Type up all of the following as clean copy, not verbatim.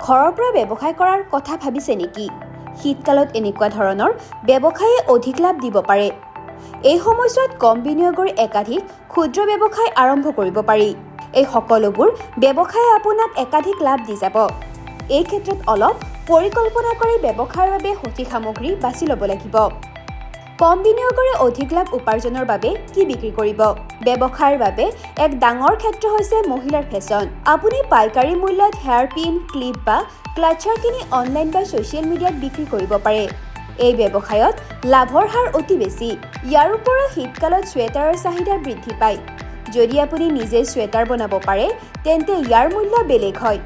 ঘৰৰ পৰা ব্যৱসায় কৰাৰ কথা ভাবিছে নেকি? শীতকালত এনেকুৱা ধৰণৰ ব্যৱসায়ে অধিক লাভ দিব পাৰে। এই সময়ছোৱাত কম বিনিয়োগৰ একাধিক ক্ষুদ্ৰ ব্যৱসায় আৰম্ভ কৰিব পাৰি। এই সকলোবোৰ ব্যৱসায়ে আপোনাক একাধিক লাভ দি যাব। এই ক্ষেত্ৰত অলপ পৰিকল্পনা কৰি ব্যৱসায়ৰ বাবে সঠিক সামগ্ৰী বাছি ল'ব লাগিব। কম বিনিয়োগৰে অধিক লাভ উপাৰ্জনৰ বাবে কি বিক্ৰী কৰিব? ব্যৱসায়ৰ বাবে এক ডাঙৰ ক্ষেত্ৰ হৈছে মহিলাৰ ফেশ্বন। আপুনি পাইকাৰী মূল্যত হেয়াৰ পিন, ক্লিপ বা ক্লাটচাৰ কিনি অনলাইন বা ছ'চিয়েল মিডিয়াত বিক্ৰী কৰিব পাৰে। এই ব্যৱসায়ত লাভৰ হাৰ অতি বেছি। ইয়াৰ উপৰিও শীতকালত ছুৱেটাৰৰ চাহিদা বৃদ্ধি পায়। যদি আপুনি নিজে ছুৱেটাৰ বনাব পাৰে তেন্তে ইয়াৰ মূল্য বেলেগ হয়।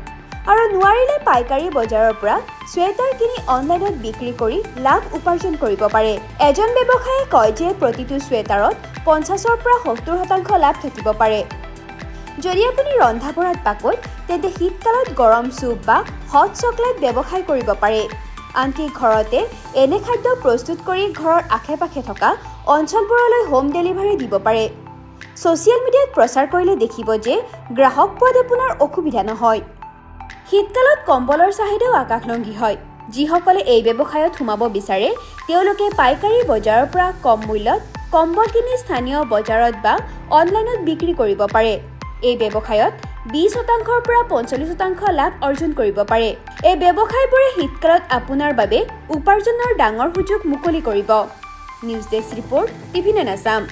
আৰু নোৱাৰিলে পাইকাৰী বজাৰৰ পৰা ছুৱেটাৰ কিনি অনলাইনত বিক্ৰী কৰি লাভ উপাৰ্জন কৰিব পাৰে। এজন ব্যৱসায়ীয়ে কয় যে প্ৰতিটো ছুৱেটাৰত 50ৰ পৰা 70% লাভ থাকিব পাৰে। যদি আপুনি ৰন্ধা-বঢ়াত পাকৈত তেন্তে শীতকালত গৰম চুপ বা হট চকলেট ব্যৱসায় কৰিব পাৰে। আনকি ঘৰতে এনে খাদ্য প্ৰস্তুত কৰি ঘৰৰ আশে-পাশে থকা অঞ্চলবোৰলৈ হোম ডেলিভাৰী দিব পাৰে। ছ'চিয়েল মিডিয়াত প্ৰচাৰ কৰিলে দেখিব যে গ্ৰাহক পোৱাত আপোনাৰ অসুবিধা নহয়। শীতকালত কম্বলৰ চাহিদাও আকাশলংঘী হয়। যিসকলে এই ব্যৱসায়ত সোমাব বিচাৰে তেওঁলোকে পাইকাৰী বজাৰৰ পৰা কম মূল্যত কম্বল কিনি স্থানীয় বজাৰত বা অনলাইনত বিক্ৰী কৰিব পাৰে। এই ব্যৱসায়ত 20%ৰ পৰা 45% লাভ অৰ্জন কৰিব পাৰে। এই ব্যৱসায়বোৰে শীতকালত আপোনাৰ বাবে উপাৰ্জনৰ ডাঙৰ সুযোগ মুকলি কৰিব। News desk report, TV nine Assam.